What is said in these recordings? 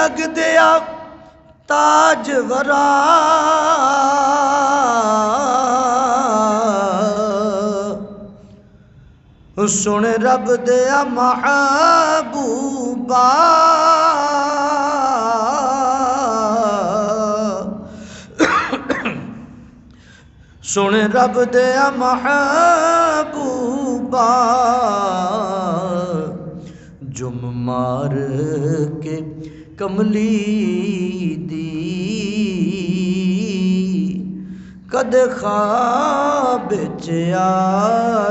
جگ دیا تاج ورا سن رب دیا محبوبا سن رب دیا محبوبا جم مار کے کملی دی کد خواب چیا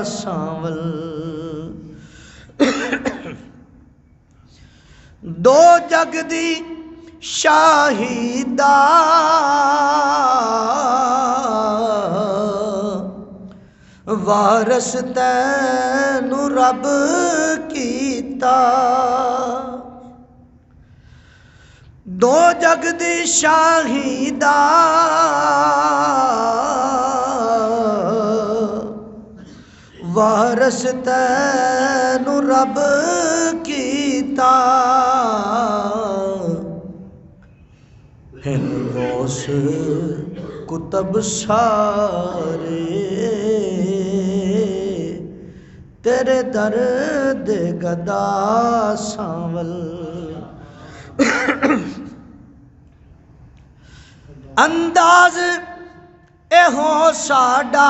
سانول دو جگ دی شاہیدہ وارث تینو رب کیتا دو جگ دی شاہیدہ وارث تینو رب کیتا ہن غوث کتب سارے تیرے درد گدا سانول انداز ایہو ساڈا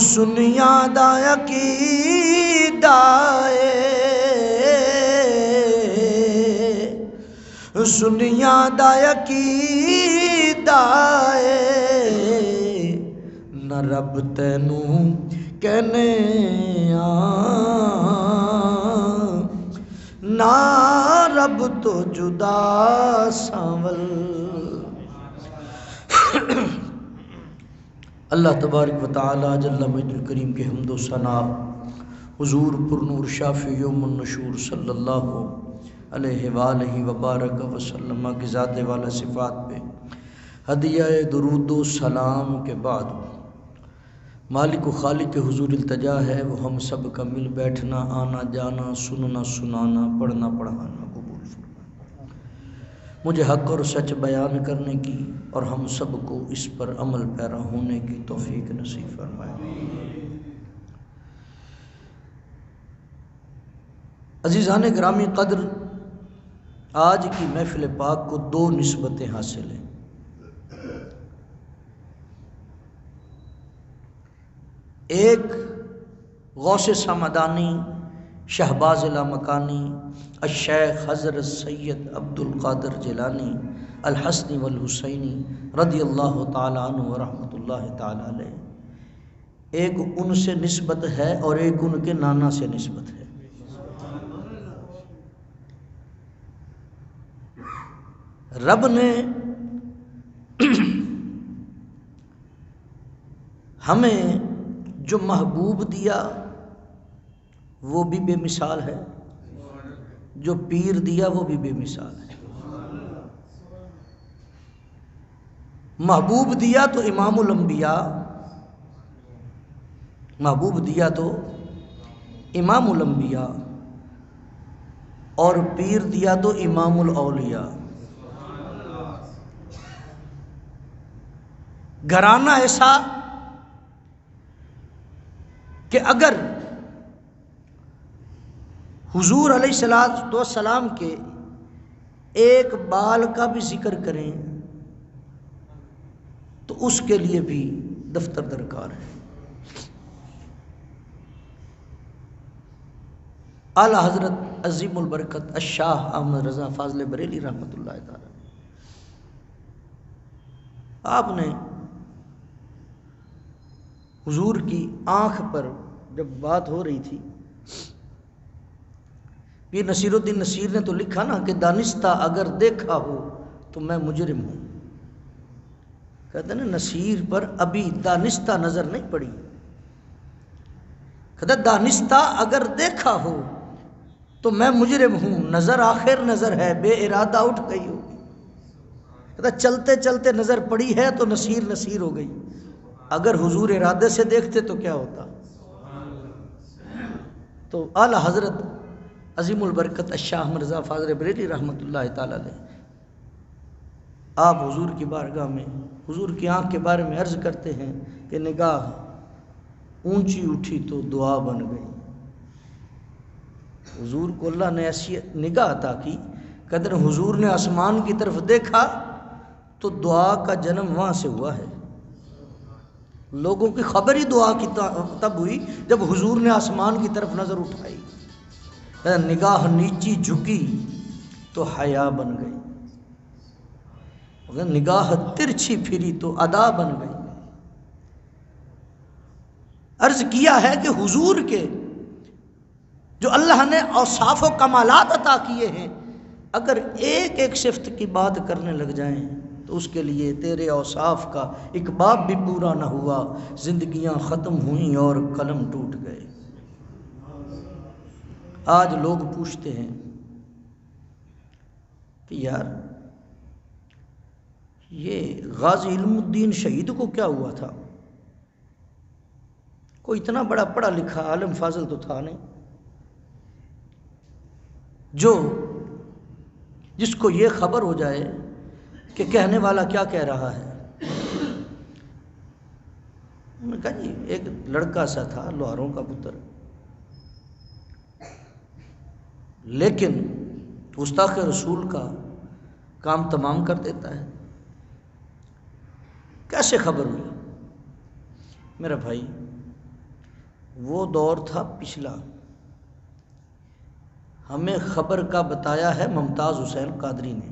سنیاں دا عقیدہ سنیاں دا عقیدہ نہ رب تینو کہنے نہ رب تو جدا سانول اللہ تبارک و تعالی جل مجد الکریم کے حمد و ثنا حضور پر نور شافی یوم النشور صلی اللہ علیہ وآلہ وبارک وسلم کی ذات والا صفات پہ ہدیہ درود و سلام کے بعد مالک و خالق کے حضور التجا ہے وہ ہم سب کا مل بیٹھنا آنا جانا سننا سنانا پڑھنا پڑھانا قبول فرمائے مجھے حق اور سچ بیان کرنے کی اور ہم سب کو اس پر عمل پیرا ہونے کی توفیق نصیب فرمائے عزیزان گرامی قدر آج کی محفل پاک کو دو نسبتیں حاصل ہیں ایک غوث سمدانی شہباز لامکانی الشیخ حضرت سید عبد القادر جیلانی الحسنی والحسینی رضی اللہ تعالیٰ عنہ ورحمۃ اللہ تعالیٰ علیہ ایک ان سے نسبت ہے اور ایک ان کے نانا سے نسبت ہے رب نے ہمیں جو محبوب دیا وہ بھی بے مثال ہے جو پیر دیا وہ بھی بے مثال ہے محبوب دیا تو امام الانبیاء محبوب دیا تو امام الانبیاء اور پیر دیا تو امام الاولیاء گھرانہ ایسا کہ اگر حضور علیہ السلام کے ایک بال کا بھی ذکر کریں تو اس کے لیے بھی دفتر درکار ہے اعلیٰ حضرت عظیم البرکت الشاہ احمد رضا فاضل بریلی رحمۃ اللہ تعالی آپ نے حضور کی آنکھ پر جب بات ہو رہی تھی پیر نصیر الدین نصیر نے تو لکھا نا کہ دانستہ اگر دیکھا ہو تو میں مجرم ہوں کہتے ہیں نا نصیر پر ابھی دانستہ نظر نہیں پڑی کہتا دانستہ اگر دیکھا ہو تو میں مجرم ہوں نظر آخر نظر ہے بے ارادہ اٹھ گئی ہوگی کہتا چلتے چلتے نظر پڑی ہے تو نصیر نصیر ہو گئی اگر حضور ارادے سے دیکھتے تو کیا ہوتا تو اعلیٰ حضرت عظیم البرکت الشاہ مرزا فاضل بریلوی رحمۃ اللہ تعالی علیہ آپ حضور کی بارگاہ میں حضور کی آنکھ کے بارے میں عرض کرتے ہیں کہ نگاہ اونچی اٹھی تو دعا بن گئی. حضور کو اللہ نے ایسی نگاہ عطا کی قدر حضور نے آسمان کی طرف دیکھا تو دعا کا جنم وہاں سے ہوا ہے. لوگوں کی خبر ہی دعا کی تب ہوئی جب حضور نے آسمان کی طرف نظر اٹھائی. نگاہ نیچی جھکی تو حیا بن گئی، نگاہ ترچھی پھری تو ادا بن گئی. عرض کیا ہے کہ حضور کے جو اللہ نے اوصاف و کمالات عطا کیے ہیں، اگر ایک ایک صفت کی بات کرنے لگ جائیں تو اس کے لیے تیرے اوصاف کا ایک باب بھی پورا نہ ہوا، زندگیاں ختم ہوئیں اور قلم ٹوٹ گئے. آج لوگ پوچھتے ہیں کہ یار یہ غازی علم الدین شہید کو کیا ہوا تھا؟ کوئی اتنا بڑا پڑھا لکھا عالم فاضل تو تھا نہیں جو جس کو یہ خبر ہو جائے کہ کہنے والا کیا کہہ رہا ہے. انہوں نے کہا جی ایک لڑکا سا تھا لوہاروں کا پتر، لیکن گستاخ رسول کا کام تمام کر دیتا ہے. کیسے خبر ہوئی؟ میرا بھائی وہ دور تھا پچھلا، ہمیں خبر کا بتایا ہے ممتاز حسین قادری نے.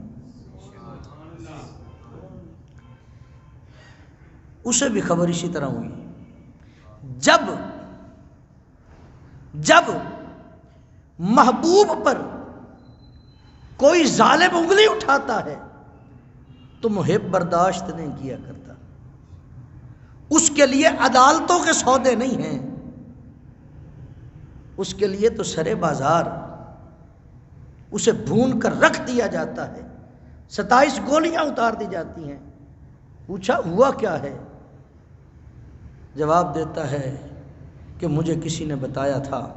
اسے بھی خبر اسی طرح ہوئی. جب محبوب پر کوئی ظالم انگلی اٹھاتا ہے تو محب برداشت نہیں کیا کرتا. اس کے لیے عدالتوں کے سودے نہیں ہیں، اس کے لیے تو سرے بازار اسے بھون کر رکھ دیا جاتا ہے. 27 گولیاں اتار دی جاتی ہیں. پوچھا ہوا کیا ہے؟ جواب دیتا ہے کہ مجھے کسی نے بتایا تھا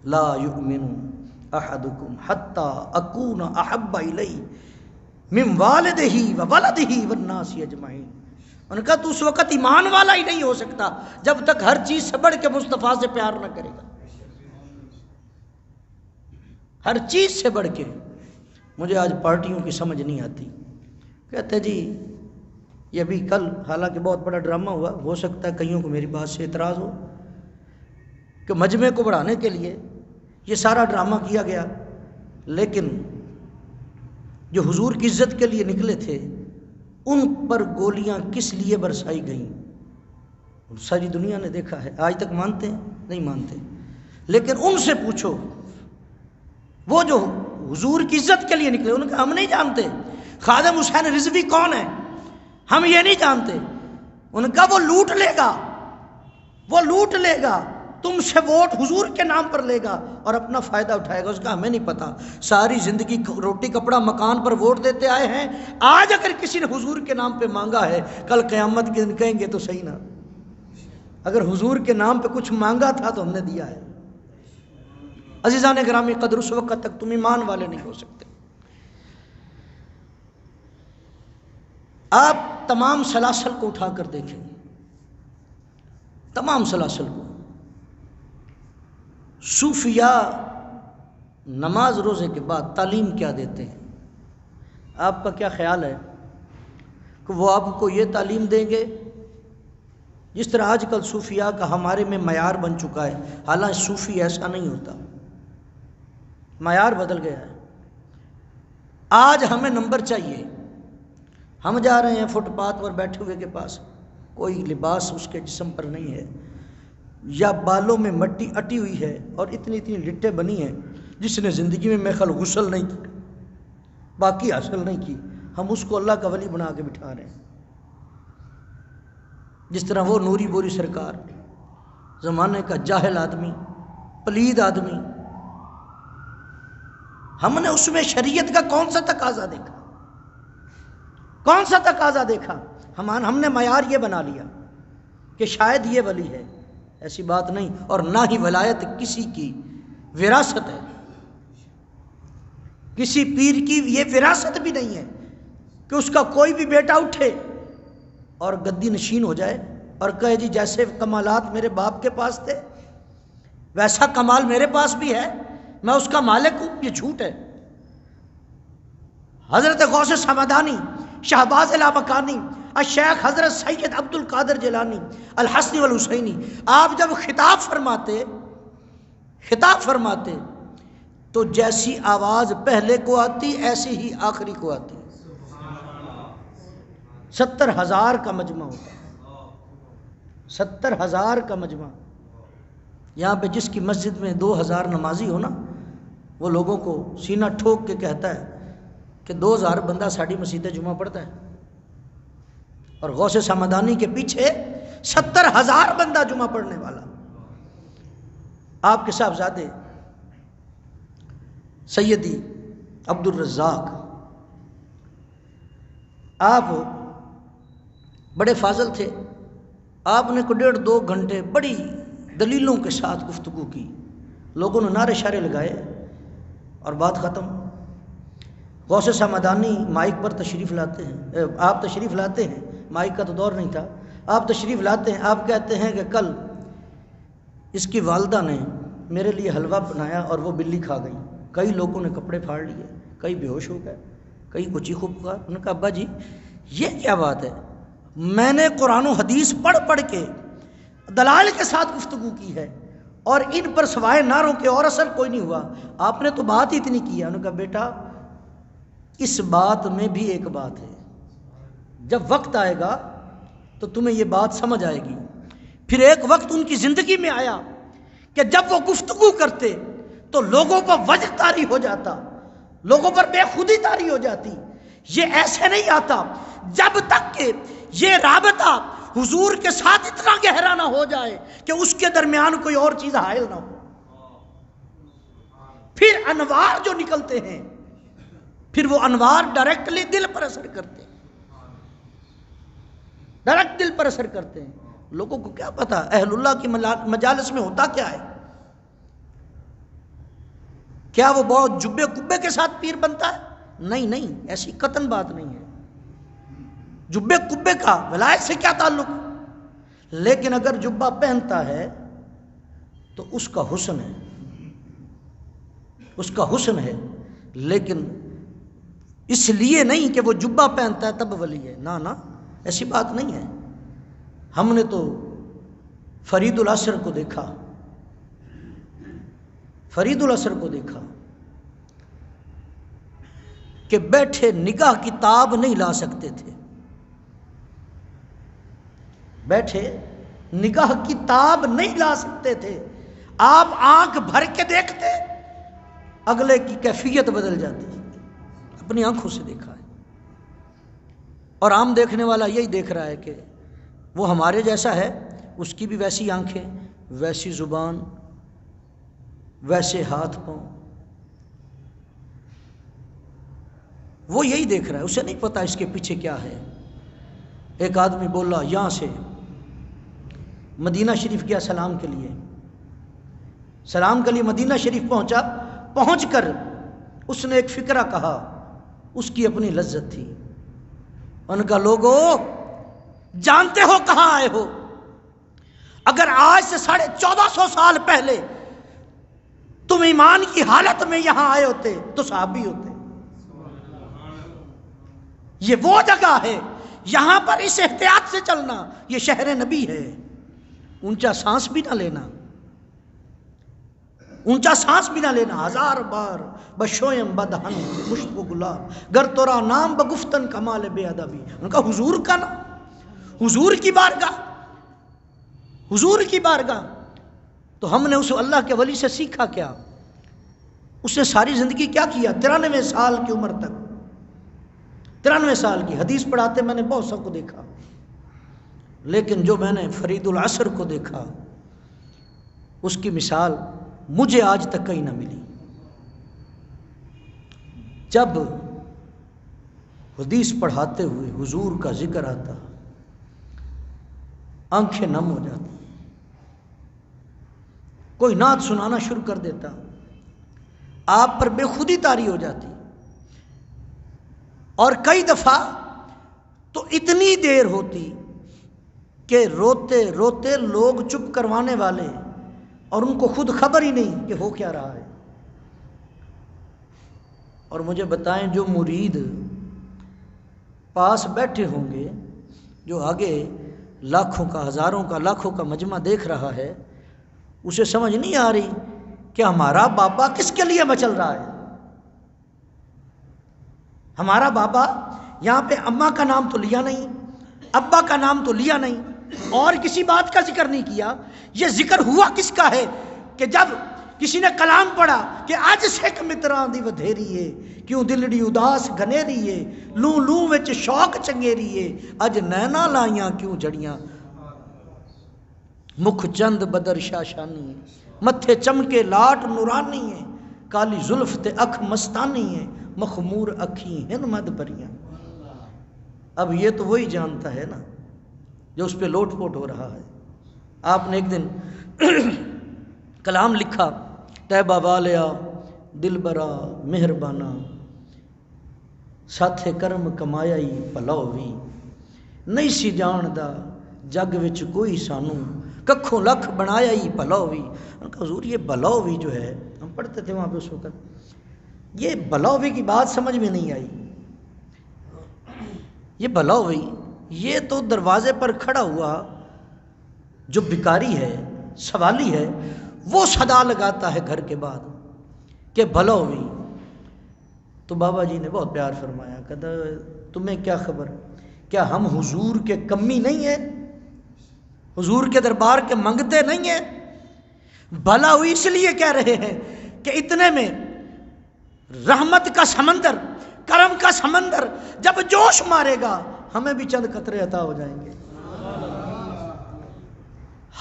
لا یؤمن احدکم حتی اکون احب الیہ من والدہ وولدہ والناس اجمعین. انہوں نے کہا تو اس وقت ایمان والا ہی نہیں ہو سکتا جب تک ہر چیز سے بڑھ کے مصطفیٰ سے پیار نہ کرے گا. ہر چیز سے بڑھ کے. مجھے آج پارٹیوں کی سمجھ نہیں آتی. کہتے جی یہ ابھی کل حالانکہ بہت بڑا ڈرامہ ہوا، ہو سکتا ہے کئیوں کو میری بات سے اعتراض ہو کہ مجمع کو بڑھانے کے لیے یہ سارا ڈرامہ کیا گیا، لیکن جو حضور کی عزت کے لیے نکلے تھے ان پر گولیاں کس لیے برسائی گئیں ساری دنیا نے دیکھا ہے. آج تک مانتے ہیں؟ نہیں مانتے. لیکن ان سے پوچھو وہ جو حضور کی عزت کے لیے نکلے، انہوں نے کہا ہم نہیں جانتے خادم حسین رضوی کون ہے، ہم یہ نہیں جانتے. انہوں نے کہا وہ لوٹ لے گا تم سے ووٹ حضور کے نام پر لے گا اور اپنا فائدہ اٹھائے گا. اس کا ہمیں نہیں پتا، ساری زندگی روٹی کپڑا مکان پر ووٹ دیتے آئے ہیں. آج اگر کسی نے حضور کے نام پہ مانگا ہے کل قیامت کے دن کہیں گے تو صحیح نا، اگر حضور کے نام پہ کچھ مانگا تھا تو ہم نے دیا ہے. عزیزان گرامی قدر، اس وقت تک تم ایمان والے نہیں ہو سکتے. آپ تمام سلاسل کو اٹھا کر دیکھیں، تمام سلاسل کو. صوفیاء نماز روزے کے بعد تعلیم کیا دیتے ہیں؟ آپ کا کیا خیال ہے کہ وہ آپ کو یہ تعلیم دیں گے جس طرح آج کل صوفیاء کا ہمارے میں معیار بن چکا ہے؟ حالانکہ صوفی ایسا نہیں ہوتا، معیار بدل گیا ہے. آج ہمیں نمبر چاہیے. ہم جا رہے ہیں فٹ پاتھ پر بیٹھے ہوئے کے پاس، کوئی لباس اس کے جسم پر نہیں ہے، یا بالوں میں مٹی اٹی ہوئی ہے اور اتنی اتنی لٹیں بنی ہیں جس نے زندگی میں خیال غسل نہیں کی، باقی حاصل نہیں کی. ہم اس کو اللہ کا ولی بنا کے بٹھا رہے ہیں. جس طرح وہ نوری بوری سرکار، زمانے کا جاہل آدمی، پلید آدمی، ہم نے اس میں شریعت کا کون سا تقاضا دیکھا؟ کون سا تقاضا دیکھا؟ ہم نے معیار یہ بنا لیا کہ شاید یہ ولی ہے. ایسی بات نہیں، اور نہ ہی ولایت کسی کی وراثت ہے، کسی پیر کی یہ وراثت بھی نہیں ہے کہ اس کا کوئی بھی بیٹا اٹھے اور گدی نشین ہو جائے اور کہے جی جیسے کمالات میرے باپ کے پاس تھے ویسا کمال میرے پاس بھی ہے، میں اس کا مالک ہوں۔ یہ جھوٹ ہے۔ حضرت غوث سمدانی، شہباز لامکانی، الشیخ حضرت سید عبد القادر جیلانی، الحسنی والحسینی، آپ جب خطاب فرماتے تو جیسی آواز پہلے کو آتی ایسی ہی آخری کو آتی۔ 70,000 کا مجمع ہوتا ہے، 70,000 کا مجمع۔ یہاں پہ جس کی مسجد میں 2,000 نمازی ہو نا، وہ لوگوں کو سینہ ٹھوک کے کہتا ہے کہ 2,000 بندہ ساڑھی مسجد جمعہ پڑھتا ہے، اور غوث سمدانی کے پیچھے 70,000 بندہ جمعہ پڑھنے والا۔ آپ کے صاحبزادے سیدی عبد الرزاق، آپ بڑے فاضل تھے، آپ نے 1.5-2 گھنٹے بڑی دلیلوں کے ساتھ گفتگو کی، لوگوں نے نعرے شعرے لگائے اور بات ختم۔ غوث سمدانی مائک پر تشریف لاتے ہیں، آپ تشریف لاتے ہیں، مائک کا تو دور نہیں تھا، آپ تشریف لاتے ہیں، آپ کہتے ہیں کہ کل اس کی والدہ نے میرے لیے حلوہ بنایا اور وہ بلی کھا گئی۔ کئی لوگوں نے کپڑے پھاڑ لیے، کئی بے ہوش ہو گئے، کئی کو چیخ پکار۔ انہوں نے کہا ابا جی یہ کیا بات ہے؟ میں نے قرآن و حدیث پڑھ کے دلائل کے ساتھ گفتگو کی ہے اور ان پر سوائے نعروں کے اور اثر کوئی نہیں ہوا، آپ نے تو بات ہی اتنی کی ہے۔ انہوں نے کہا بیٹا اس بات میں بھی ایک بات ہے، جب وقت آئے گا تو تمہیں یہ بات سمجھ آئے گی۔ پھر ایک وقت ان کی زندگی میں آیا کہ جب وہ گفتگو کرتے تو لوگوں پر وجع طاری ہو جاتا، لوگوں پر بے خودی طاری ہو جاتی۔ یہ ایسے نہیں آتا جب تک کہ یہ رابطہ حضور کے ساتھ اتنا گہرا نہ ہو جائے کہ اس کے درمیان کوئی اور چیز حائل نہ ہو۔ پھر انوار جو نکلتے ہیں، پھر وہ انوار ڈائریکٹلی دل پر اثر کرتے ہیں، ڈائریکٹ دل پر اثر کرتے ہیں۔ لوگوں کو کیا پتا اہل اللہ کی مجالس میں ہوتا کیا ہے؟ کیا وہ بہت جبے کبے کے ساتھ پیر بنتا ہے؟ نہیں، ایسی قطعاً بات نہیں ہے۔ جبے کبے کا ولایت سے کیا تعلق؟ لیکن اگر جبہ پہنتا ہے تو اس کا حسن ہے، اس کا حسن ہے، لیکن اس لیے نہیں کہ وہ جبہ پہنتا ہے تب ولی ہے، نہ ایسی بات نہیں ہے۔ ہم نے تو فرید العصر کو دیکھا، فرید العصر کو دیکھا کہ بیٹھے نگاہ کی تاب نہیں لا سکتے تھے، بیٹھے نگاہ کی تاب نہیں لا سکتے تھے۔ آپ آنکھ بھر کے دیکھتے اگلے کی کیفیت بدل جاتی، اپنی آنکھوں سے دیکھا ہے۔ اور عام دیکھنے والا یہی دیکھ رہا ہے کہ وہ ہمارے جیسا ہے، اس کی بھی ویسی آنکھیں، ویسی زبان، ویسے ہاتھ پاؤں، وہ یہی دیکھ رہا ہے، اسے نہیں پتا اس کے پیچھے کیا ہے۔ ایک آدمی بولا یہاں سے مدینہ شریف گیا سلام کے لیے، سلام کے لیے مدینہ شریف پہنچا، پہنچ کر اس نے ایک فقرہ کہا، اس کی اپنی لذت تھی۔ ان کا لوگو جانتے ہو کہاں آئے ہو؟ اگر آج سے 1450 سال پہلے تم ایمان کی حالت میں یہاں آئے ہوتے تو صحابی ہوتے۔ یہ وہ جگہ ہے، یہاں پر اس احتیاط سے چلنا، یہ شہر نبی ہے، اونچا سانس بھی نہ لینا، اونچا سانس بھی نہ لینا۔ 1000 بار بشویم بدہن مشت و گلاب گر تورا نام بگفتن کمال بے ادبی۔ ان کا حضور کا نام، حضور کی بارگاہ، حضور کی بارگاہ۔ تو ہم نے اس اللہ کے ولی سے سیکھا کیا؟ اس نے ساری زندگی کیا کیا؟ 93 سال کی عمر تک، 93 سال کی حدیث پڑھاتے میں نے بہت سب کو دیکھا، لیکن جو میں نے فرید العصر کو دیکھا اس کی مثال مجھے آج تک کہیں نہ ملی۔ جب حدیث پڑھاتے ہوئے حضور کا ذکر آتا، آنکھیں نم ہو جاتی، کوئی نعت سنانا شروع کر دیتا، آپ پر بے خودی طاری ہو جاتی، اور کئی دفعہ تو اتنی دیر ہوتی کہ روتے روتے لوگ چپ کروانے والے اور ان کو خود خبر ہی نہیں کہ ہو کیا رہا ہے۔ اور مجھے بتائیں، جو مرید پاس بیٹھے ہوں گے، جو آگے لاکھوں کا، ہزاروں کا، لاکھوں کا مجمع دیکھ رہا ہے، اسے سمجھ نہیں آ رہی کہ ہمارا بابا کس کے لیے مچل رہا ہے۔ ہمارا بابا یہاں پہ اماں کا نام تو لیا نہیں، ابا کا نام تو لیا نہیں، اور کسی بات کا ذکر نہیں کیا۔ یہ ذکر ہوا کس کا ہے کہ جب کسی نے کلام پڑھا کہ اج سکھ متراں دی ودھیری ہے، کیوں دلڑی اداس گھنیری ہے، لوں لوں وچ شوق چنگیری ہے، اج نینا لائیاں کیوں جڑیاں، مکھ چند بدر شاشانی ہے، متھے چمکے لاٹ نورانی ہے، کالی زلف تے اکھ مستانی ہے، مخمور اکھیں ہن مد پریاں۔ اب یہ تو وہی جانتا ہے نا جو اس پہ لوٹ پوٹ ہو رہا ہے۔ آپ نے ایک دن کلام لکھا، طیبہ والیا دل برا مہربانا، ساتھے کرم کمایا ہی بھلا ہوئی، نہیں سی جاندا جگ وچ کوئی سانو، ککھوں لکھ بنایا ہی بھلا ہوئی۔ ان کا حضور یہ بھلا ہوئی جو ہے، ہم پڑھتے تھے وہاں پہ اس وقت، یہ بھلا ہوئی کی بات سمجھ میں نہیں آئی۔ یہ بھلا ہوئی، یہ تو دروازے پر کھڑا ہوا جو بھکاری ہے، سوالی ہے، وہ صدا لگاتا ہے گھر کے بعد کہ بھلا ہوئی۔ تو بابا جی نے بہت پیار فرمایا، کہتا تمہیں کیا خبر، کیا ہم حضور کے کمی نہیں ہیں، حضور کے دربار کے منگتے نہیں ہیں؟ بھلا ہوئی اس لیے کہہ رہے ہیں کہ اتنے میں رحمت کا سمندر، کرم کا سمندر جب جوش مارے گا، ہمیں بھی چند قطرے عطا ہو جائیں گے۔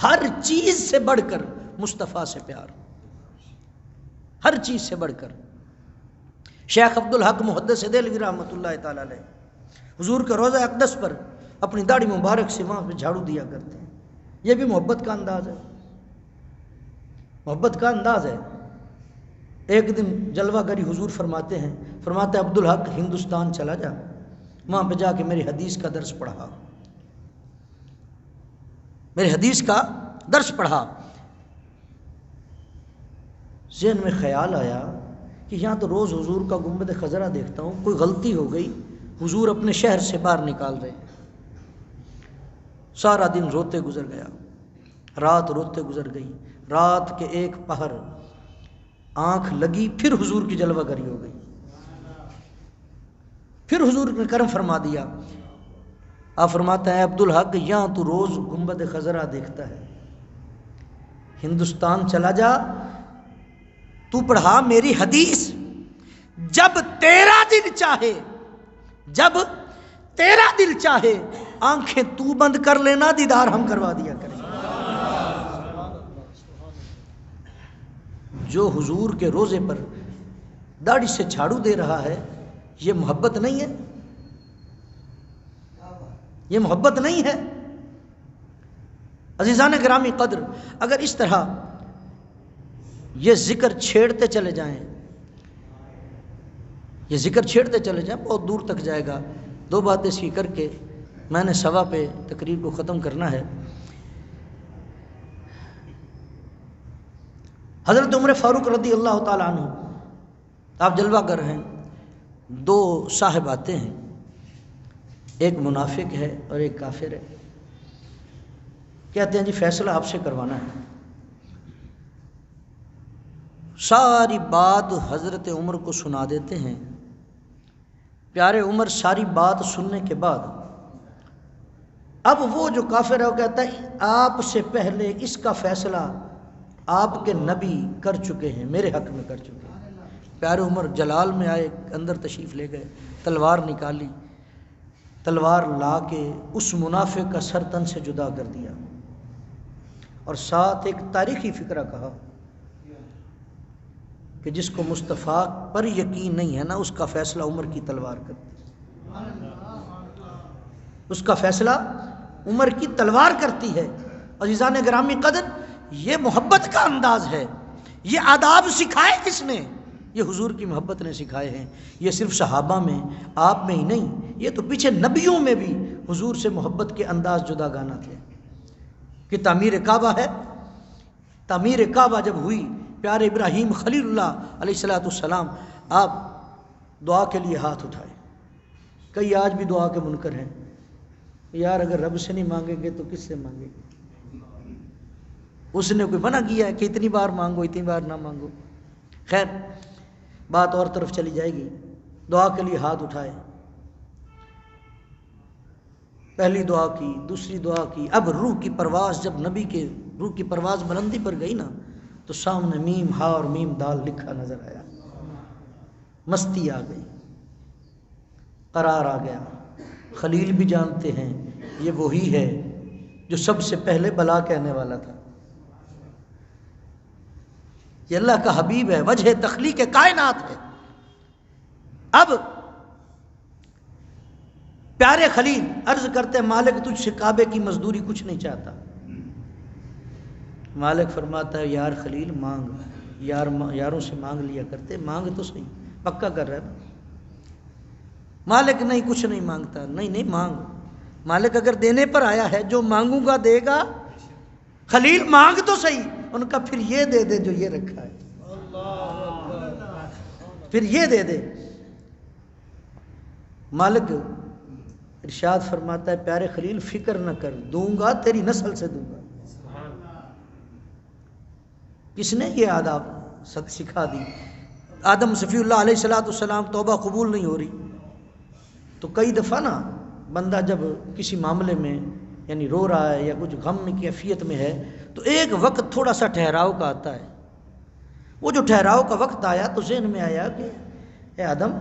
ہر چیز سے بڑھ کر مصطفیٰ سے پیار، ہر چیز سے بڑھ کر۔ شیخ عبدالحق محدث دہلوی رحمۃ اللہ تعالی علیہ حضور کے روضہ اقدس پر اپنی داڑھی مبارک سے وہاں پہ جھاڑو دیا کرتے ہیں۔ یہ بھی محبت کا انداز ہے، محبت کا انداز ہے۔ ایک دن جلوہ گری حضور فرماتے ہیں، فرماتے عبدالحق ہندوستان چلا جا، وہاں پہ جا کے میری حدیث کا درس پڑھا، میری حدیث کا درس پڑھا۔ ذہن میں خیال آیا کہ یہاں تو روز حضور کا گنبد خضرا دیکھتا ہوں، کوئی غلطی ہو گئی، حضور اپنے شہر سے باہر نکال رہے ہیں۔ سارا دن روتے گزر گیا، رات روتے گزر گئی، رات کے ایک پہر آنکھ لگی، پھر حضور کی جلوہ گری ہو گئی، پھر حضور نے کرم فرما دیا۔ آپ فرماتے ہیں عبدالحق یہاں تو روز گنبد خضرا دیکھتا ہے، ہندوستان چلا جا، تو پڑھا میری حدیث، جب تیرا دل چاہے، جب تیرا دل چاہے آنکھیں تو بند کر لینا، دیدار ہم کروا دیا کریں۔ جو حضور کے روزے پر داڑھی سے جھاڑو دے رہا ہے، یہ محبت نہیں ہے؟ یہ محبت نہیں ہے؟ عزیزان گرامی قدر، اگر اس طرح یہ ذکر چھیڑتے چلے جائیں، یہ ذکر چھیڑتے چلے جائیں، بہت دور تک جائے گا۔ دو باتیں سی کر کے میں نے سوا پہ تقریر کو ختم کرنا ہے۔ حضرت عمر فاروق رضی اللہ تعالی عنہ، آپ جلوہ گر ہیں، دو صاحب آتے ہیں، ایک منافق ہے اور ایک کافر ہے، کہتے ہیں جی فیصلہ آپ سے کروانا ہے۔ ساری بات حضرت عمر کو سنا دیتے ہیں۔ پیارے عمر ساری بات سننے کے بعد اب وہ جو کافر ہے وہ کہتا ہے آپ سے پہلے اس کا فیصلہ آپ کے نبی کر چکے ہیں، میرے حق میں کر چکے ہیں۔ پیارے عمر جلال میں آئے، اندر تشریف لے گئے، تلوار نکالی، تلوار لا کے اس منافق کا سر تن سے جدا کر دیا، اور ساتھ ایک تاریخی فقرہ کہا کہ جس کو مصطفیٰ پر یقین نہیں ہے نا، اس کا فیصلہ عمر کی تلوار کرتی ہے، اس کا فیصلہ عمر کی تلوار کرتی ہے۔ عزیزان گرامی قدر، یہ محبت کا انداز ہے. یہ آداب سکھائے کس نے؟ یہ حضور کی محبت نے سکھائے ہیں. یہ صرف صحابہ میں، آپ میں ہی نہیں، یہ تو پیچھے نبیوں میں بھی حضور سے محبت کے انداز جدا گانا تھے. کہ تعمیر کعبہ ہے، تعمیر کعبہ جب ہوئی، پیارے ابراہیم خلیل اللہ علیہ السلام آپ دعا کے لیے ہاتھ اٹھائے. کئی آج بھی دعا کے منکر ہیں، یار اگر رب سے نہیں مانگیں گے تو کس سے مانگیں گے؟ اس نے کوئی منع کیا ہے کہ اتنی بار مانگو اتنی بار نہ مانگو؟ خیر بات اور طرف چلی جائے گی. دعا کے لیے ہاتھ اٹھائے، پہلی دعا کی، دوسری دعا کی. اب روح کی پرواز، جب نبی کے روح کی پرواز بلندی پر گئی نا، تو سامنے میم ہا اور میم دال لکھا نظر آیا. مستی آ گئی، قرار آ گیا. خلیل بھی جانتے ہیں یہ وہی ہے جو سب سے پہلے بلا کہنے والا تھا. یہ اللہ کا حبیب ہے، وجہ تخلیق کائنات ہے. اب پیارے خلیل عرض کرتے مالک تجھ سے کعبے کی مزدوری کچھ نہیں چاہتا. مالک فرماتا ہے یار خلیل مانگ، یاروں سے مانگ لیا کرتے، مانگ تو صحیح، پکا کر رہا ہے. مالک نہیں کچھ نہیں مانگتا. نہیں مانگ. مالک اگر دینے پر آیا ہے، جو مانگوں گا دے گا. خلیل مانگ تو صحیح. ان کا پھر یہ دے دے جو یہ رکھا ہے، پھر یہ دے دے. مالک ارشاد فرماتا ہے پیارے خلیل فکر نہ کر، دوں گا تیری نسل سے دوں گا. کس نے یہ آداب سکھا دی؟ آدم صفی اللہ علیہ السلام. توبہ قبول نہیں ہو رہی تو کئی دفعہ نا بندہ جب کسی معاملے میں یعنی رو رہا ہے یا کچھ غم کی کیفیت میں ہے تو ایک وقت تھوڑا سا ٹھہراؤ کا آتا ہے. وہ جو ٹھہراؤ کا وقت آیا تو ذہن میں آیا کہ اے آدم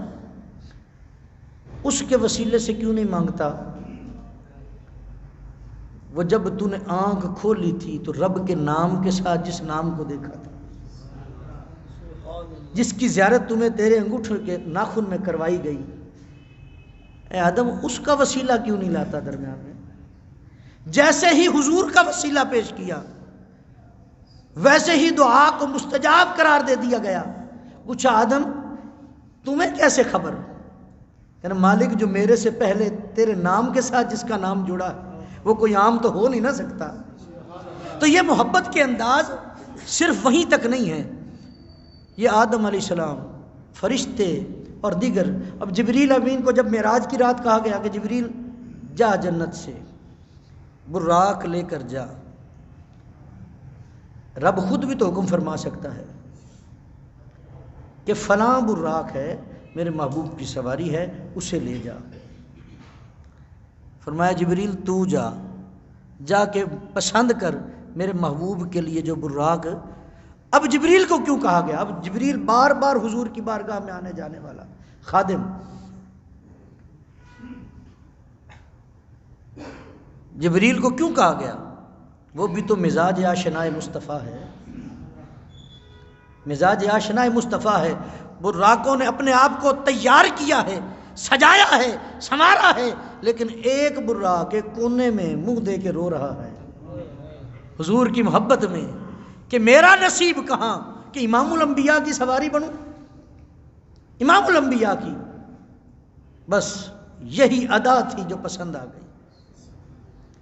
اس کے وسیلے سے کیوں نہیں مانگتا؟ وہ جب تو نے آنکھ کھولی تھی تو رب کے نام کے ساتھ جس نام کو دیکھا تھا، جس کی زیارت تمہیں تیرے انگوٹھے کے ناخن میں کروائی گئی، اے آدم اس کا وسیلہ کیوں نہیں لاتا درمیان میں؟ جیسے ہی حضور کا وسیلہ پیش کیا ویسے ہی دعا کو مستجاب قرار دے دیا گیا. پوچھا آدم تمہیں کیسے خبر؟ یعنی مالک جو میرے سے پہلے تیرے نام کے ساتھ جس کا نام جڑا وہ کوئی عام تو ہو نہیں نہ سکتا. تو یہ محبت کے انداز صرف وہیں تک نہیں ہے. یہ آدم علیہ السلام، فرشتے اور دیگر. اب جبریل امین کو جب معراج کی رات کہا گیا کہ جبریل جا جنت سے براق لے کر جا، رب خود بھی تو حکم فرما سکتا ہے کہ فلاں براق ہے میرے محبوب کی سواری ہے اسے لے جا. فرمایا جبریل تو جا کے پسند کر میرے محبوب کے لیے جو براق. اب جبریل کو کیوں کہا گیا؟ اب جبریل بار بار حضور کی بارگاہ میں آنے جانے والا خادم، جبریل کو کیوں کہا گیا؟ وہ بھی تو مزاج آشنائے مصطفیٰ ہے، مزاج آشنائے مصطفیٰ ہے. براقوں نے اپنے آپ کو تیار کیا ہے، سجایا ہے، سنوارا ہے، لیکن ایک براق ایک کونے میں منہ دے کے رو رہا ہے حضور کی محبت میں کہ میرا نصیب کہاں کہ امام الانبیاء کی سواری بنوں، امام الانبیاء کی. بس یہی ادا تھی جو پسند آ گئی،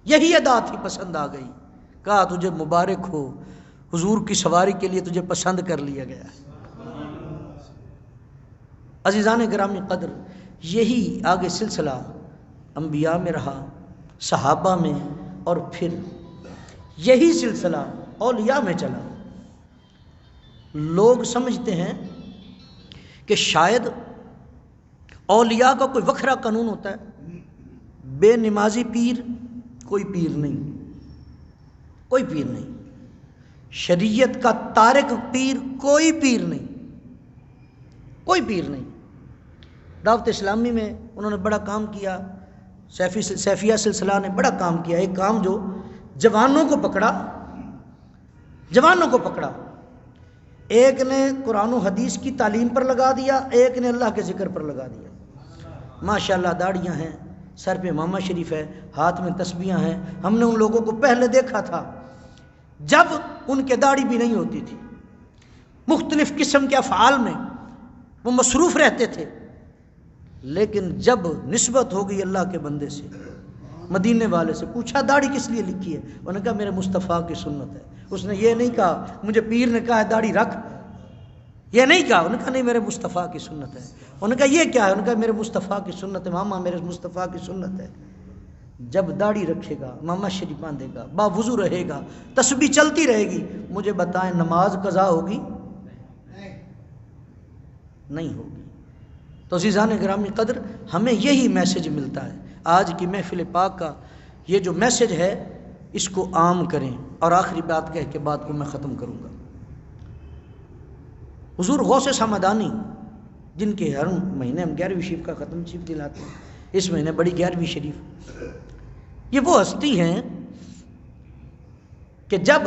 یہی ادا تھی پسند آ گئی. کہا تجھے مبارک ہو، حضور کی سواری کے لیے تجھے پسند کر لیا گیا ہے. عزیزان گرامی قدر، یہی آگے سلسلہ انبیاء میں رہا، صحابہ میں، اور پھر یہی سلسلہ اولیاء میں چلا. لوگ سمجھتے ہیں کہ شاید اولیاء کا کوئی وکھرا قانون ہوتا ہے، بے نمازی پیر کوئی پیر نہیں، کوئی پیر نہیں. شریعت کا تارک پیر کوئی پیر نہیں، کوئی پیر نہیں. دعوت اسلامی میں انہوں نے بڑا کام کیا، سیفیہ سلسلہ نے بڑا کام کیا. ایک کام جو جوانوں کو پکڑا، جوانوں کو پکڑا. ایک نے قرآن و حدیث کی تعلیم پر لگا دیا، ایک نے اللہ کے ذکر پر لگا دیا. ماشاءاللہ داڑیاں ہیں، سر پہ امامہ شریف ہے، ہاتھ میں تسبیحاں ہیں. ہم نے ان لوگوں کو پہلے دیکھا تھا جب ان کے داڑھی بھی نہیں ہوتی تھی، مختلف قسم کے افعال میں وہ مصروف رہتے تھے، لیکن جب نسبت ہو گئی اللہ کے بندے سے، مدینے والے سے پوچھا داڑھی کس لیے لکھی ہے؟ انہوں نے کہا میرے مصطفیٰ کی سنت ہے۔ اس نے یہ نہیں کہا مجھے پیر نے کہا ہے داڑھی رکھ، یہ نہیں کہا، انہوں نے کہا نہیں میرے مصطفیٰ کی سنت ہے۔ انہوں نے کہا یہ کیا ہے؟ انہوں نے کہا میرے مصطفیٰ کی سنت ہے ماما، میرے مصطفیٰ کی سنت ہے۔ جب داڑھی رکھے گا، ماما شریف باندھے گا، باوضو رہے گا، تسبیح چلتی رہے گی، مجھے بتائیں نماز قضا ہوگی؟ نہیں ہوگی۔ تو عزیزان گرامی قدر، ہمیں یہی میسج ملتا ہے۔ آج کی محفل پاک کا یہ جو میسج ہے اس کو عام کریں۔ اور آخری بات کہہ کے بات کو میں ختم کروں گا۔ حضور غوث سمدانی جن کے ہر مہینے ہم 11ویں شریف کا ختم شریف دلاتے ہیں، اس مہینے بڑی 11ویں شریف، یہ وہ ہستی ہیں کہ جب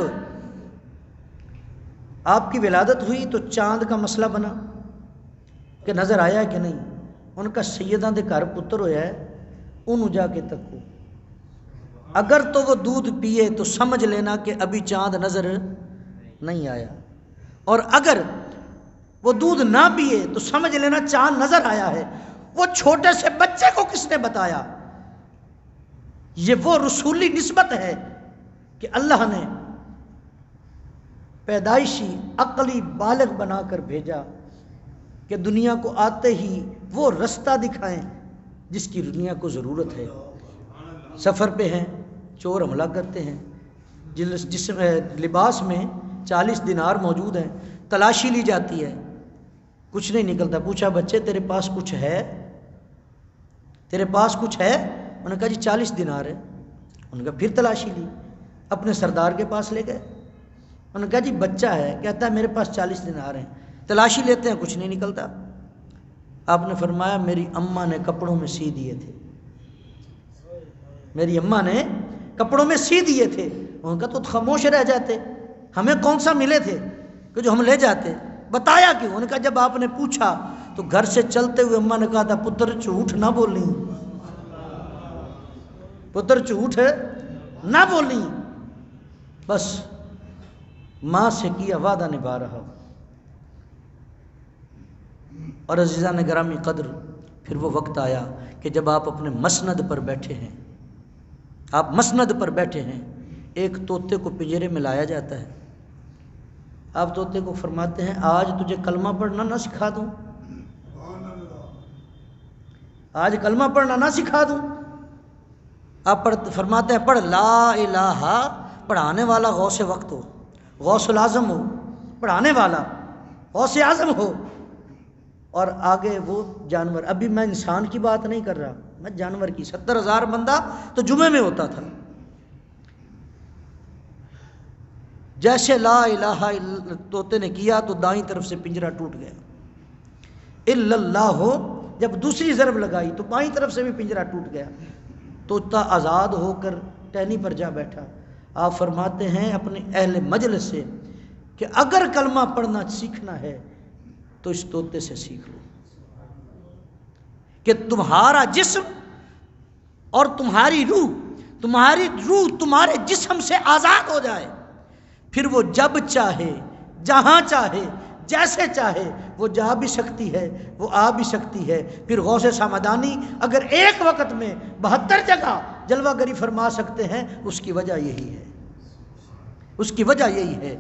آپ کی ولادت ہوئی تو چاند کا مسئلہ بنا کہ نظر آیا کہ نہیں؟ ان کا سیداں دے گھر پتر ہویا ہے، انہوں جا کے تکو، اگر تو وہ دودھ پیے تو سمجھ لینا کہ ابھی چاند نظر نہیں آیا، اور اگر وہ دودھ نہ پیے تو سمجھ لینا چاند نظر آیا ہے۔ وہ چھوٹے سے بچے کو کس نے بتایا؟ یہ وہ رسولی نسبت ہے کہ اللہ نے پیدائشی عقلی بالغ بنا کر بھیجا کہ دنیا کو آتے ہی وہ رستہ دکھائیں جس کی دنیا کو ضرورت ہے۔ سفر پہ ہیں، چور حملہ کرتے ہیں، جس لباس میں 40 دینار موجود ہیں، تلاشی لی جاتی ہے، کچھ نہیں نکلتا۔ پوچھا بچے تیرے پاس کچھ ہے؟ تیرے پاس کچھ ہے؟ انہوں نے کہا جی 40 دینار ہے۔ انہوں نے کہا پھر تلاشی لی، اپنے سردار کے پاس لے گئے۔ انہوں نے کہا جی بچہ ہے، کہتا ہے میرے پاس 40 دینار ہیں۔ تلاشی لیتے ہیں، کچھ نہیں نکلتا۔ آپ نے فرمایا میری اماں نے کپڑوں میں سی دیے تھے، میری اماں نے کپڑوں میں سی دیے تھے۔ انہوں نے کہا تو خاموش رہ جاتے، ہمیں کون سا ملے تھے کہ جو ہم لے جاتے؟ بتایا کیوں؟ انہوں نے کہا جب آپ نے پوچھا تو گھر سے چلتے ہوئے اماں نے کہا تھا پتر جھوٹ نہ بولیں، پتر جھوٹ نہ بولیں، بس ماں سے کیا وعدہ نبھا رہا۔ اور عزیزان گرامی قدر، پھر وہ وقت آیا کہ جب آپ اپنے مسند پر بیٹھے ہیں، آپ مسند پر بیٹھے ہیں، ایک طوطے کو پنجرے میں لایا جاتا ہے۔ آپ طوطے کو فرماتے ہیں آج تجھے کلمہ پڑھنا نہ سکھا دوں؟ آج کلمہ پڑھنا نہ سکھا دوں؟ آپ فرماتے ہیں پڑھ لا الہ، پڑھانے والا غوث وقت ہو، غوث العظم ہو، پڑھانے والا غوث اعظم ہو۔ اور آگے وہ جانور، ابھی میں انسان کی بات نہیں کر رہا، میں جانور کی۔ 70,000 بندہ تو جمعے میں ہوتا تھا۔ جیسے لا الہ الا طوطے نے کیا تو دائیں طرف سے پنجرہ ٹوٹ گیا۔ الا اللہ ہو، جب دوسری ضرب لگائی تو بائیں طرف سے بھی پنجرہ ٹوٹ گیا۔ طوطا آزاد ہو کر ٹہنی پر جا بیٹھا۔ آپ فرماتے ہیں اپنے اہل مجلس سے کہ اگر کلمہ پڑھنا سیکھنا ہے تو اس طوطے سے سیکھ لو، کہ تمہارا جسم اور تمہاری روح تمہارے جسم سے آزاد ہو جائے، پھر وہ جب چاہے، جہاں چاہے، جیسے چاہے وہ جا بھی سکتی ہے، وہ آ بھی سکتی ہے۔ پھر غوث سمدانی اگر ایک وقت میں 72 جگہ جلوہ گری فرما سکتے ہیں، اس کی وجہ یہی ہے، اس کی وجہ یہی ہے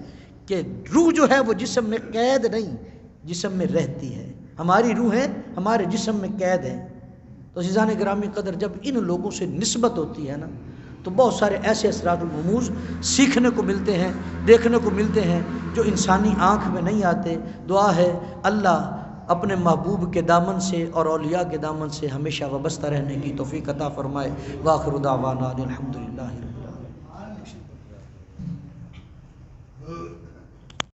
کہ روح جو ہے وہ جسم میں قید نہیں، جسم میں رہتی ہے۔ ہماری روحیں ہمارے جسم میں قید ہیں۔ تو عزیزان گرامی قدر، جب ان لوگوں سے نسبت ہوتی ہے نا تو بہت سارے ایسے اثرات الرموز سیکھنے کو ملتے ہیں، دیکھنے کو ملتے ہیں جو انسانی آنکھ میں نہیں آتے۔ دعا ہے اللہ اپنے محبوب کے دامن سے اور اولیاء کے دامن سے ہمیشہ وابستہ رہنے کی توفیق عطا فرمائے۔ وآخر دعوانا الحمدللہ۔